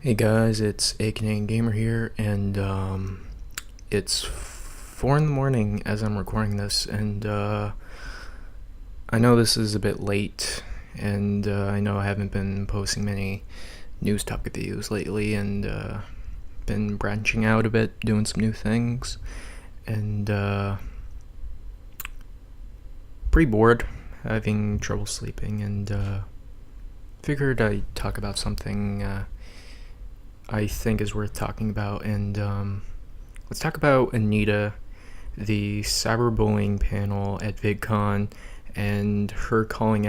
Hey guys, it's A Gamer here, and it's 4 in the morning as I'm recording this, and I know this is a bit late, and I know I haven't been posting many news topic videos lately, and been branching out a bit, doing some new things, and pretty bored, having trouble sleeping, and figured I'd talk about something I think is worth talking about, and let's talk about Anita, the cyberbullying panel at Vidcon, and her calling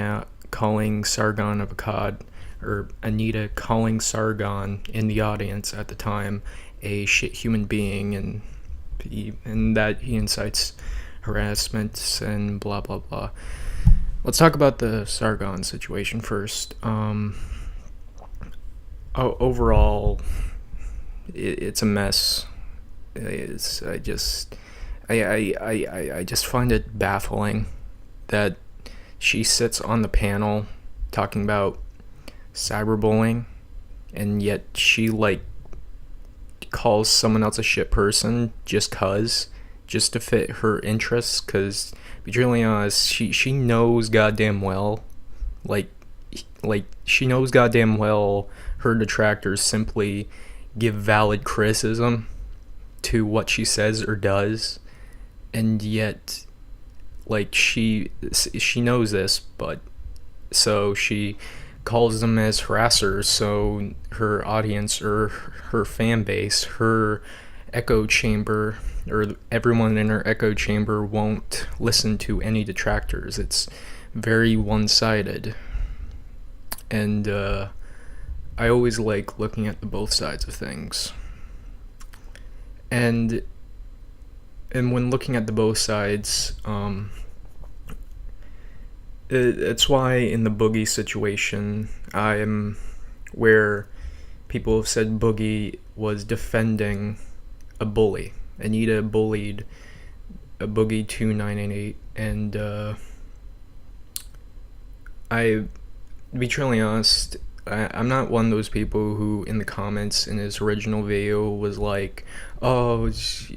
Sargon of Akkad, or Anita calling Sargon in the audience at the time a shit human being, and that he incites harassment and blah blah blah. Let's talk about the Sargon situation first. Overall, it's a mess. I just find it baffling that she sits on the panel talking about cyberbullying, and yet she calls someone else a shit person just to fit her interests. Because, to be truly honest, she knows goddamn well, she knows goddamn well her detractors simply give valid criticism to what she says or does, and yet she knows this, but so she calls them as harassers, so her audience or her fan base, her echo chamber, or everyone in her echo chamber won't listen to any detractors. It's very one-sided, and I always like looking at the both sides of things. And when looking at the both sides, it's why in the Boogie situation, I'm where people have said Boogie was defending a bully. Anita bullied a Boogie 2988, and to be truly honest, I'm not one of those people who in the comments in his original video was like, oh,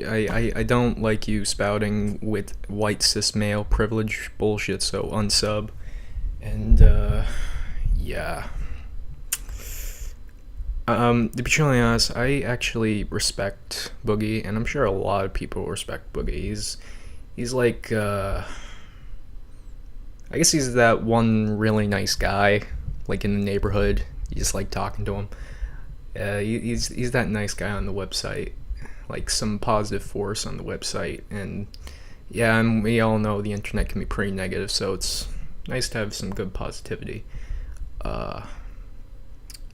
I don't like you spouting with white cis male privilege bullshit, so unsub. And yeah. To be truly honest, I actually respect Boogie, and I'm sure a lot of people respect Boogie. He's like, I guess he's that one really nice guy, like in the neighborhood. You just like talking to him. He's that nice guy on the website, like some positive force on the website. And yeah, and we all know the internet can be pretty negative, so it's nice to have some good positivity.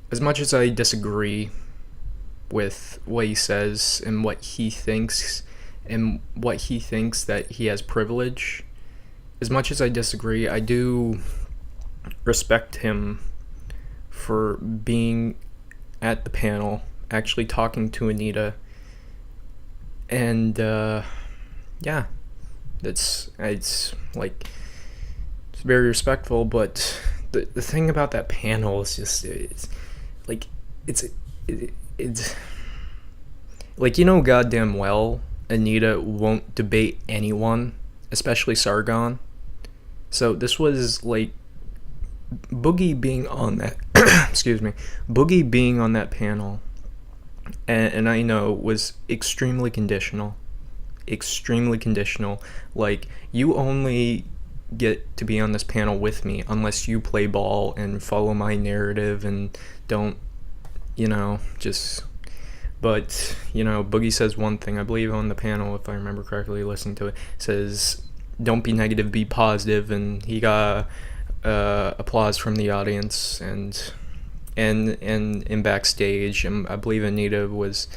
As much as I disagree with what he says and what he thinks that he has privilege, as much as I disagree, I do respect him for being at the panel, actually talking to Anita, and yeah, it's very respectful. But the thing about that panel is just it's goddamn well Anita won't debate anyone, especially Sargon. So this was Boogie being on that Boogie being on that panel, and I know was extremely conditional. You only get to be on this panel with me unless you play ball and follow my narrative and don't, but Boogie says one thing, I believe, on the panel, if I remember correctly, listening to it, says don't be negative, be positive, and he got applause from the audience and in backstage. And I believe Anita was,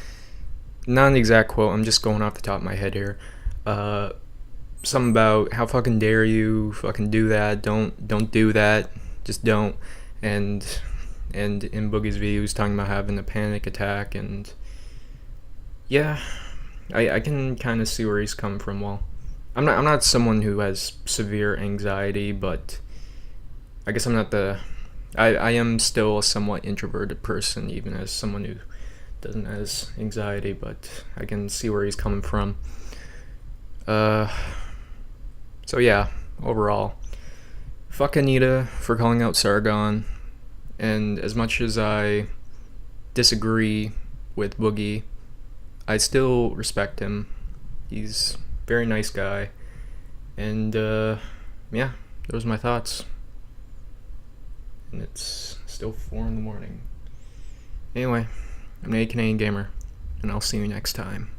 not an exact quote, I'm just going off the top of my head here, something about how fucking dare you fucking do that, don't do that, just don't. And in Boogie's video, he was talking about having a panic attack, and yeah, I can kind of see where he's coming from. Well, I'm not someone who has severe anxiety, but I guess I'm not the I am still a somewhat introverted person, even as someone who doesn't has anxiety, but I can see where he's coming from. So yeah, overall, fuck Anita for calling out Sargon, and as much as I disagree with Boogie, I still respect him. He's a very nice guy, and yeah, those are my thoughts. And it's still 4 in the morning. Anyway, I'm a Canadian gamer, and I'll see you next time.